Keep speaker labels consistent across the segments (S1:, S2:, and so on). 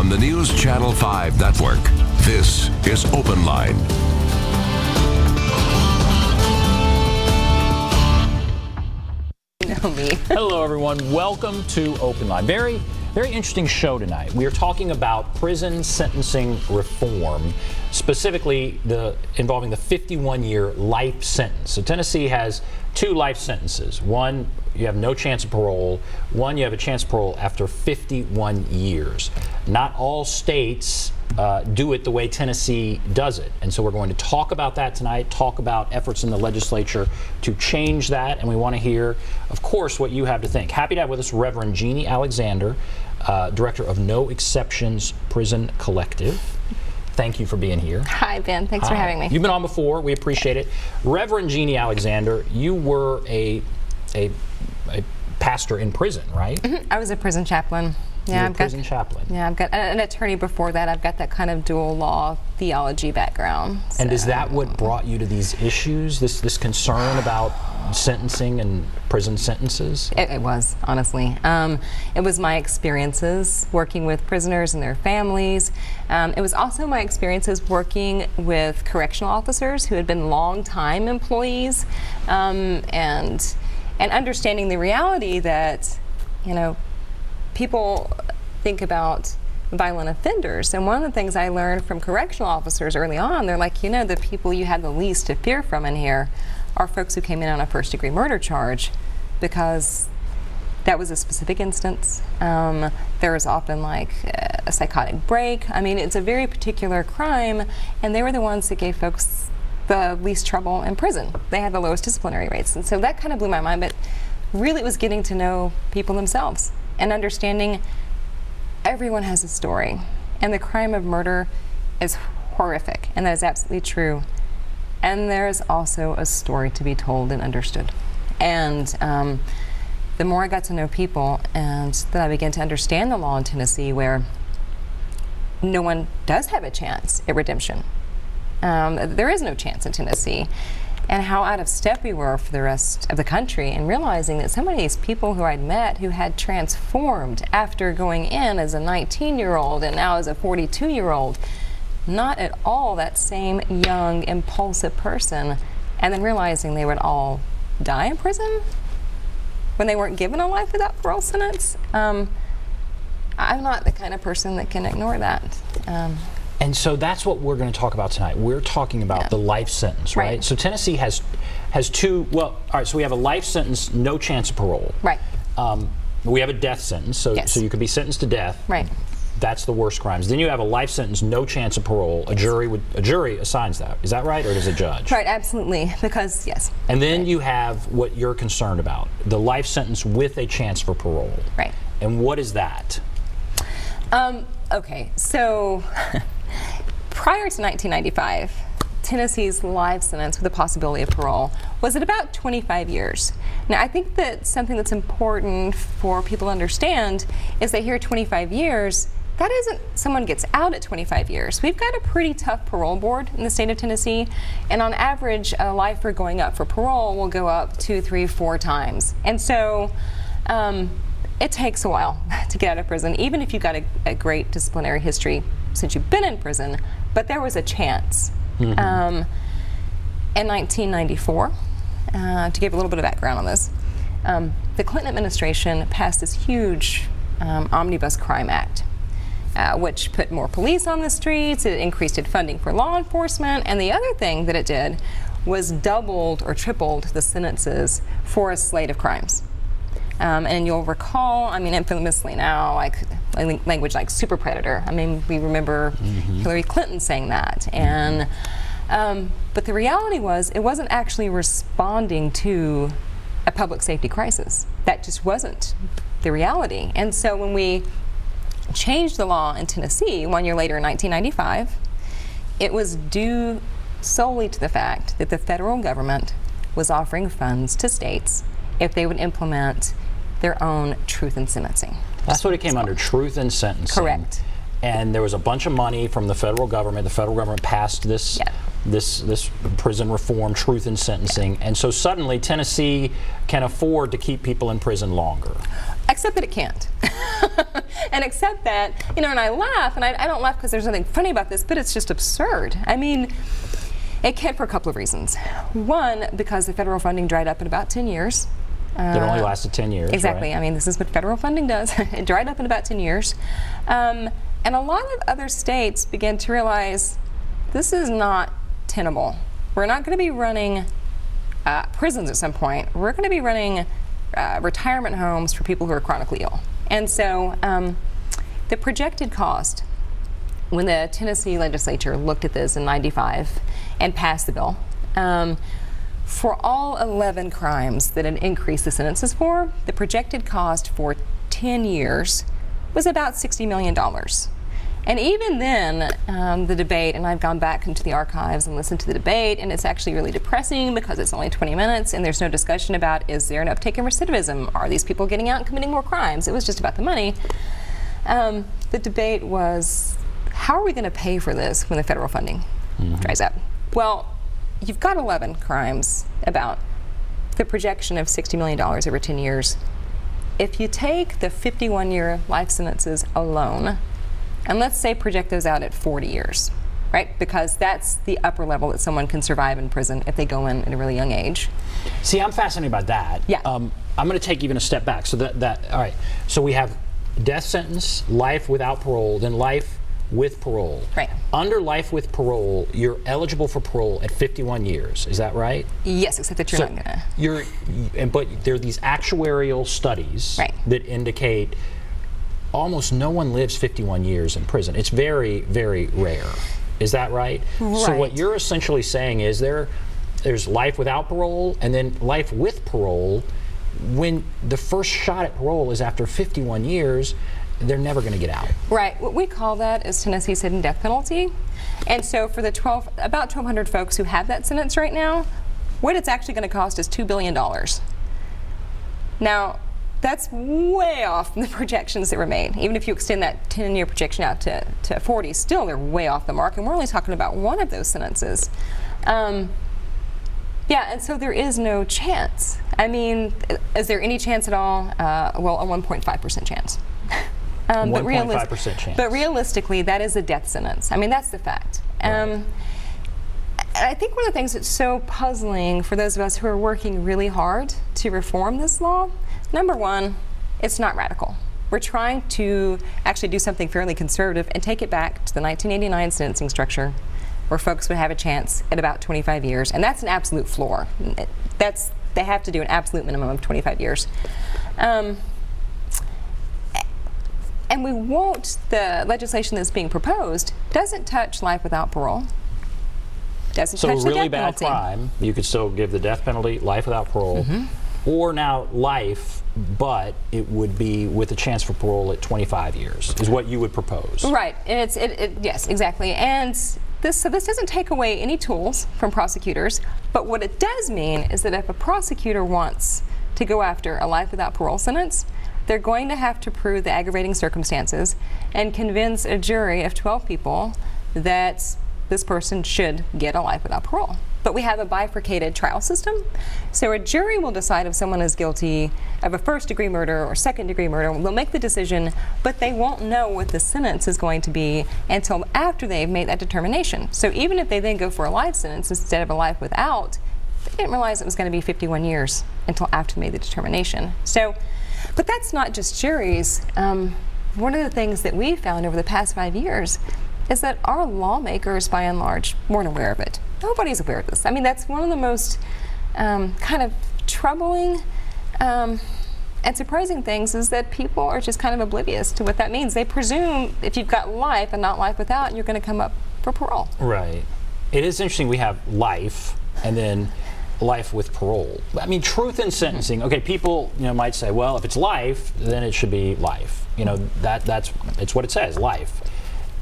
S1: on the News Channel 5 network. This is OpenLine.
S2: Hello, everyone. Welcome to OpenLine. Very interesting show tonight. We are talking about prison sentencing reform, specifically involving the 51-year life sentence. So Tennessee has 2 life sentences. One, you have no chance of parole. One, you have a chance of parole after 51 years. Not all states do it the way Tennessee does it. And so we're going to talk about that tonight, talk about efforts in the legislature to change that, and we want to hear, of course, what you have to think. Happy to have with us Rev Jeanne Alexander, Director of No Exceptions Prison Collective. Thank you for being here.
S3: Hi, Ben. Thanks for having me.
S2: You've been on before. We appreciate it. Rev Jeanne Alexander, you were a pastor in prison, right?
S3: Mm-hmm. I was a prison chaplain.
S2: Yeah, prison chaplain.
S3: Yeah, I've got an attorney before that. I've got that kind of dual law theology background.
S2: And is that what brought you to these issues? This concern about sentencing and prison sentences?
S3: It was, honestly. It was my experiences working with prisoners and their families. It was also my experiences working with correctional officers who had been long-time employees, and understanding the reality that, you know, people think about violent offenders, and one of the things I learned from correctional officers early on, they're like, you know, the people you have the least to fear from in here are folks who came in on a first-degree murder charge, because that was a specific instance. There was often like a psychotic break. I mean, it's a very particular crime, and they were the ones that gave folks the least trouble in prison. They had the lowest disciplinary rates, and so that kind of blew my mind. But really, it was getting to know people themselves and understanding everyone has a story, and the crime of murder is horrific, and that is absolutely true. And there is also a story to be told and understood. And the more I got to know people, and then I began to understand the law in Tennessee, where no one does have a chance at redemption. There is no chance in Tennessee. And how out of step we were for the rest of the country, and realizing that some of these people who I'd met who had transformed after going in as a 19-year-old and now as a 42-year-old, not at all that same young, impulsive person, and then realizing they would all die in prison when they weren't given a life without parole sentence. I'm not the kind of person that can ignore that.
S2: And so that's what we're going to talk about tonight. We're talking about the life sentence, right? So Tennessee has 2, well, all right, so we have a life sentence, no chance of parole.
S3: Right.
S2: We have a death sentence, so you can be sentenced to death.
S3: Right.
S2: That's the worst crimes. Then you have a life sentence, no chance of parole. A jury assigns that. Is that right, or does a judge?
S3: Right, absolutely, because, yes.
S2: And then you have what you're concerned about, the life sentence with a chance for parole.
S3: Right.
S2: And what is that?
S3: Okay, so prior to 1995, Tennessee's life sentence with the possibility of parole was at about 25 years. Now, I think that something that's important for people to understand is that here 25 years, that isn't someone gets out at 25 years. We've got a pretty tough parole board in the state of Tennessee, and on average, a lifer going up for parole will go up 2, 3, 4 times. And so it takes a while to get out of prison, even if you've got a great disciplinary history since you've been in prison, but there was a chance. Mm-hmm. In 1994, to give a little bit of background on this, the Clinton administration passed this huge Omnibus Crime Act, which put more police on the streets, it increased funding for law enforcement, and the other thing that it did was doubled or tripled the sentences for a slate of crimes. And you'll recall, I mean, infamously now, like language like super predator. I mean, we remember Hillary Clinton saying that. And but the reality was, it wasn't actually responding to a public safety crisis. That just wasn't the reality. And so when we changed the law in Tennessee 1 year later in 1995, it was due solely to the fact that the federal government was offering funds to states if they would implement their own truth in sentencing.
S2: That's what it came under, truth in sentencing.
S3: Correct.
S2: And there was a bunch of money from the federal government. The federal government passed this this prison reform, truth in sentencing, and so suddenly Tennessee can afford to keep people in prison longer.
S3: Except that it can't. And except that, you know, and I laugh, and I don't laugh because there's nothing funny about this, but it's just absurd. I mean, it can't for a couple of reasons. One, because the federal funding dried up in about 10 years.
S2: It only lasted 10 years.
S3: Exactly.
S2: Right?
S3: I mean, this is what federal funding does. It dried up in about 10 years. And a lot of other states began to realize this is not tenable. We're not going to be running prisons at some point. We're going to be running retirement homes for people who are chronically ill. And so the projected cost, when the Tennessee legislature looked at this in '95 and passed the bill, for all 11 crimes that it increased the sentences for, the projected cost for 10 years was about $60 million. And even then, the debate, and I've gone back into the archives and listened to the debate, and it's actually really depressing because it's only 20 minutes and there's no discussion about, is there an uptake in recidivism? Are these people getting out and committing more crimes? It was just about the money. The debate was, how are we going to pay for this when the federal funding dries up? Well, you've got 11 crimes, about the projection of $60 million over 10 years. If you take the 51-year life sentences alone, and let's say project those out at 40 years, right? Because that's the upper level that someone can survive in prison if they go in at a really young age.
S2: See, I'm fascinated by that.
S3: Yeah.
S2: I'm going to take even a step back. So all right. So we have death sentence, life without parole, then life with parole.
S3: Right.
S2: Under life with parole, you're eligible for parole at 51 years. Is that right?
S3: Yes, except that you're not gonna.
S2: But there are these actuarial studies that indicate almost no one lives 51 years in prison. It's very, very rare. Is that right?
S3: Right.
S2: So what you're essentially saying is there's life without parole and then life with parole. When the first shot at parole is after 51 years, they're never going to get out. Right.
S3: What we call that is Tennessee's hidden death penalty. And so for the about 1,200 folks who have that sentence right now, what it's actually going to cost is $2 billion. Now, that's way off from the projections that were made. Even if you extend that 10-year projection out to 40, still they're way off the mark, and we're only talking about one of those sentences. Yeah, and so there is no chance. I mean, is there any chance at all? Well, a 1.5% chance.
S2: 1.5% chance.
S3: But realistically, that is a death sentence. I mean, that's the fact.
S2: Right.
S3: I think one of the things that's so puzzling for those of us who are working really hard to reform this law, number one, it's not radical. We're trying to actually do something fairly conservative and take it back to the 1989 sentencing structure, where folks would have a chance at about 25 years, and that's an absolute floor. They have to do an absolute minimum of 25 years. And we won't, the legislation that's being proposed doesn't touch life without parole. Doesn't touch the death penalty. So a really bad crime, you could still give the death penalty, life without parole, or now life, but it would be with a chance for parole at 25 years, is what you would propose. Right, and yes, exactly. And so this doesn't take away any tools from prosecutors, but what it does mean is that if a prosecutor wants to go after a life without parole sentence, they're going to have to prove the aggravating circumstances and convince a jury of 12 people that this person should get a life without parole. But we have a bifurcated trial system, so a jury will decide if someone is guilty of a first-degree murder or second-degree murder. They'll make the decision, but they won't know what the sentence is going to be until after they've made that determination. So even if they then go for a life sentence instead of a life without, they didn't realize it was going to be 51 years until after they made the determination. So, but that's not just juries. One of the things that we found over the past 5 years is that our lawmakers, by and large, weren't aware of it. Nobody's aware of this. I mean, that's one of the most kind of troubling and surprising things, is that people are just kind of oblivious to what that means. They presume if you've got life and not life without, you're going to come up for parole. Right. It is interesting, we have life and then life with parole. I mean, truth in sentencing, okay, people might say, well, if it's life, then it should be life. It's what it says, life.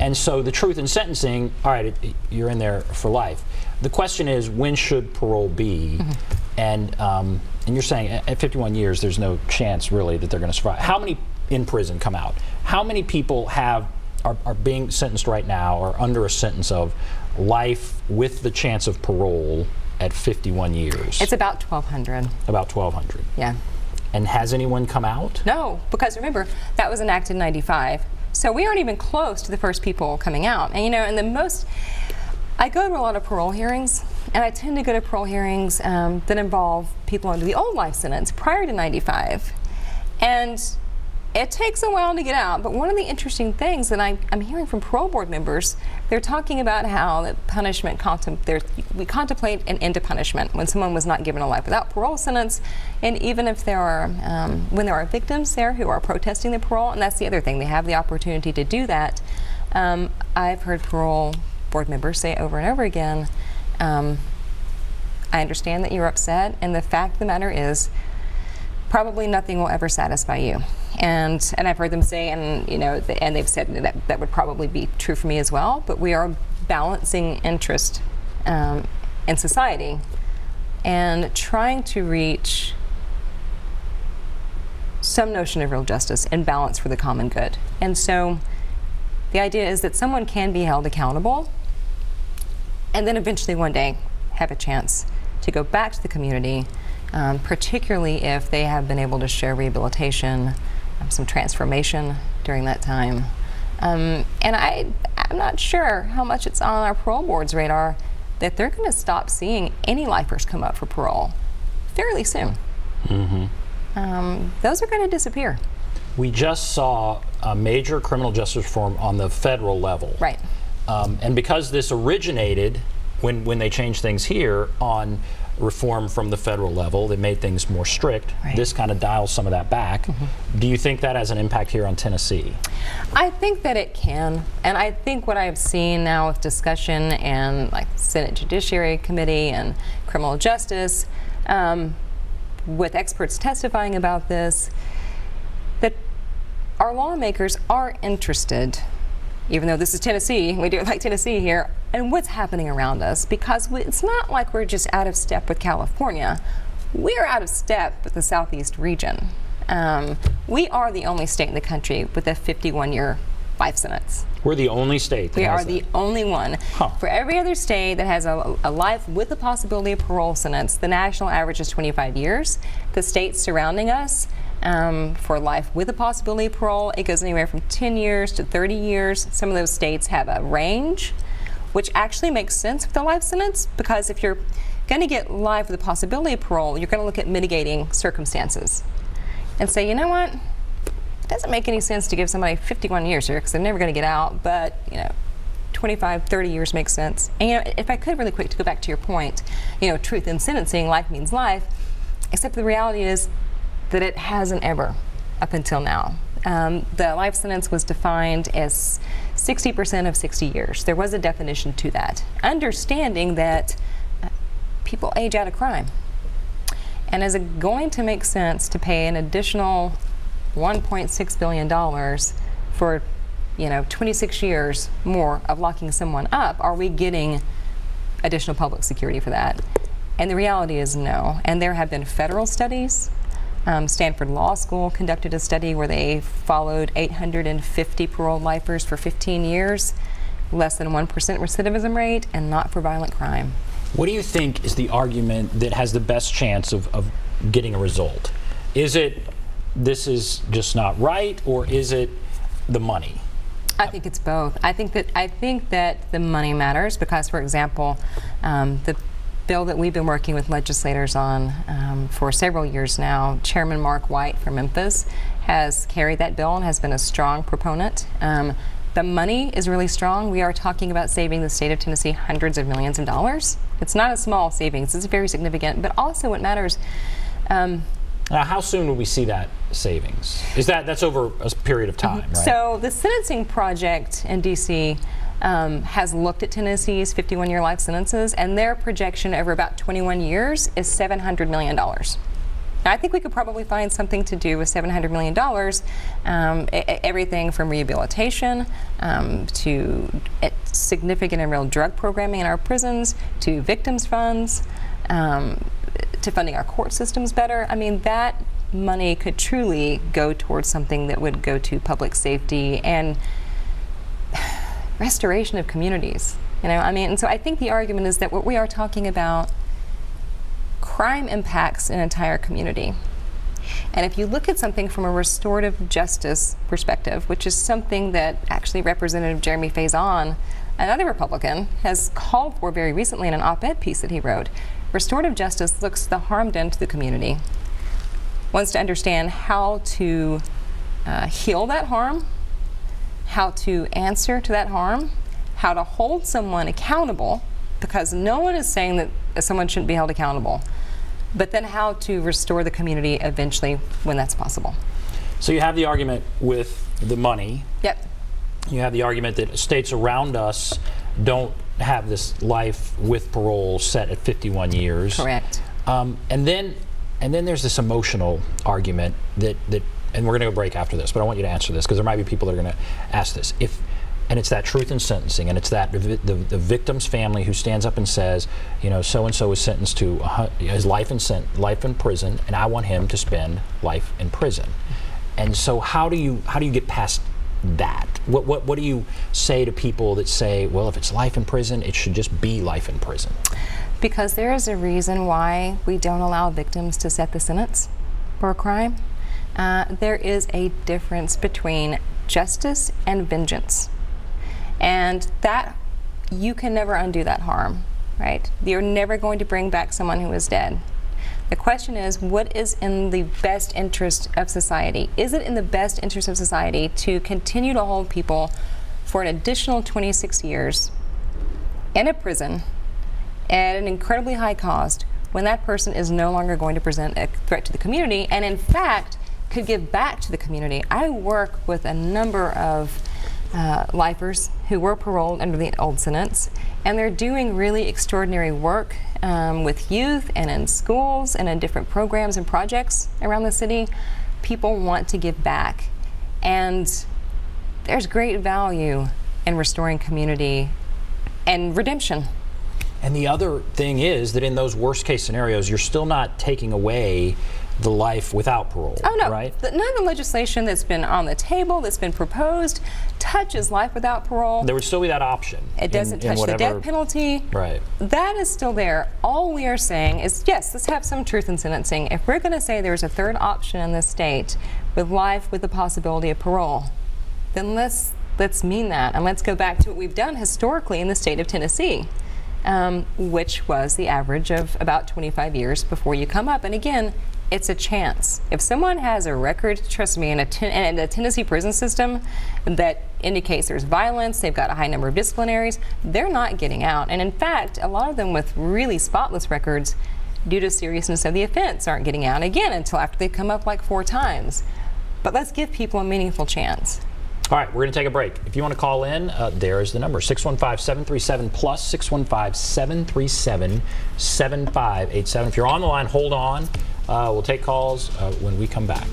S3: And so the truth in sentencing, all right, you're in there for life. The question is, when should parole be? And you're saying at 51 years, there's no chance really that they're going to survive. How many in prison come out? How many people have
S2: are being sentenced right now are under a sentence of life with the chance of parole at 51 years?
S3: It's about 1,200.
S2: About 1,200.
S3: Yeah.
S2: And has anyone come out?
S3: No, because remember, that was enacted in '95. So we aren't even close to the first people coming out. And you know, I go to a lot of parole hearings, and I tend to go to parole hearings that involve people under the old life sentence prior to '95. And it takes a while to get out, but one of the interesting things that I'm hearing from parole board members, they're talking about how that punishment, we contemplate an end to punishment when someone was not given a life without parole sentence, and even if there are, when there are victims there who are protesting the parole, and that's the other thing, they have the opportunity to do that. I've heard parole board members say over and over again, I understand that you're upset, and the fact of the matter is, probably nothing will ever satisfy you. And I've heard them say, and you know, and they've said that would probably be true for me as well, but we are balancing interest in society and trying to reach some notion of real justice and balance for the common good. And so the idea is that someone can be held accountable and then eventually one day have a chance to go back to the community, particularly if they have been able to show rehabilitation, some transformation during that time. And I'm not sure how much it's on our parole board's radar that they're going to stop seeing any lifers come up for parole fairly soon. Those are going to disappear.
S2: We just saw a major criminal justice reform on the federal level.
S3: Right.
S2: And because this originated when they changed things here on reform from the federal level that made things more strict,
S3: right,
S2: this kind of dials some of that back. Do you think that has an impact here on Tennessee?
S3: I think that it can, and I think what I've seen now with discussion and like Senate Judiciary Committee and criminal justice, with experts testifying about this, that our lawmakers are interested, even though this is Tennessee, we do it like Tennessee here, and what's happening around us, because it's not like we're just out of step with California. We're out of step with the Southeast region. We are the only state in the country with a 51-year life sentence.
S2: We're the only state that
S3: We
S2: has
S3: are the only one. For every other state that has a life with the possibility of parole sentence, the national average is 25 years. The states surrounding us, for life with a possibility of parole, it goes anywhere from 10 years to 30 years. Some of those states have a range, which actually makes sense with the life sentence, because if you're going to get life with the possibility of parole, you're going to look at mitigating circumstances and say, you know what, it doesn't make any sense to give somebody 51 years here because they're never going to get out, but you know, 25, 30 years makes sense. And you know, if I could really quick to go back to your point, you know, truth in sentencing, life means life, except the reality is that it hasn't ever up until now. The life sentence was defined as 60% of 60 years. There was a definition to that, understanding that people age out of crime. And is it going to make sense to pay an additional $1.6 billion for, you know, 26 years more of locking someone up? Are we getting additional public security for that? And the reality is no. And there have been federal studies. Stanford Law School conducted a study where they followed 850 paroled lifers for 15 years, less than 1% recidivism rate, and not for violent crime.
S2: What do you think is the argument that has the best chance of getting a result? Is it this is just not right, or is it the money?
S3: I think it's both. I think that the money matters because, for example, the bill that we've been working with legislators on for several years now, Chairman Mark White from Memphis has carried that bill and has been a strong proponent. The money is really strong. We are talking about saving the state of Tennessee hundreds of millions of dollars. It's not a small savings, it's very significant, but also what matters.
S2: Now, how soon will we see that savings? That's over a period of time, right?
S3: So the sentencing project in DC has looked at Tennessee's 51-year life sentences, and their projection over about 21 years is $700 million. Now, I think we could probably find something to do with $700 million, everything from rehabilitation to significant and real drug programming in our prisons, to victims funds, to funding our court systems better. I mean, that money could truly go towards something that would go to public safety and restoration of communities. You know, I mean, and so I think the argument is that what we are talking about, crime impacts an entire community. And if you look at something from a restorative justice perspective, which is something that actually Representative Jeremy Faison, another Republican, has called for very recently in an op-ed piece that he wrote, restorative justice looks at the harm done to the community, wants to understand how to heal that harm, how to answer to that harm, how to hold someone accountable, because no one is saying that someone shouldn't be held accountable, but then how to restore the community eventually when that's possible.
S2: So you have the argument with the money.
S3: Yep.
S2: You have the argument that states around us don't have this life with parole set at 51 years.
S3: Correct.
S2: And then there's this emotional argument that and we're going to go break after this, but I want you to answer this because there might be people that are going to ask this. And it's that truth in sentencing, and it's that the victim's family who stands up and says, you know, so and so is sentenced to his life in prison, and I want him to spend life in prison. And so how do you get past that? What do you say to people that say, well, if it's life in prison, it should just be life in prison?
S3: Because there is a reason why we don't allow victims to set the sentence for a crime. There is a difference between justice and vengeance. And that, you can never undo that harm, right? You're never going to bring back someone who is dead. The question is, what is in the best interest of society? Is it in the best interest of society to continue to hold people for an additional 26 years in a prison at an incredibly high cost when that person is no longer going to present a threat to the community and in fact could give back to the community? I work with a number of lifers who were paroled under the old sentence, and they're doing really extraordinary work with youth and in schools and in different programs and projects around the city. People want to give back, and there's great value in restoring community and redemption.
S2: And the other thing is that in those worst case scenarios, you're still not taking away the life without parole.
S3: Oh no,
S2: right?
S3: None of the legislation that's been on the table, that's been proposed, touches life without parole.
S2: There would still be that option.
S3: It doesn't touch the death penalty.
S2: Right.
S3: That is still there. All we are saying is, yes, let's have some truth in sentencing. If we're going to say there's a third option in this state with life with the possibility of parole, then let's mean that, and let's go back to what we've done historically in the state of Tennessee. Which was the average of about 25 years before you come up. And again, it's a chance. If someone has a record, trust me, in a Tennessee prison system that indicates there's violence, they've got a high number of disciplinaries, they're not getting out. And in fact, a lot of them with really spotless records, due to seriousness of the offense, aren't getting out again until after they come up like 4 times. But let's give people a meaningful chance.
S2: All right, we're going to take a break. If you want to call in, there is the number, 615-737-PLUS, 615-737-7587. If you're on the line, hold on. We'll take calls when we come back.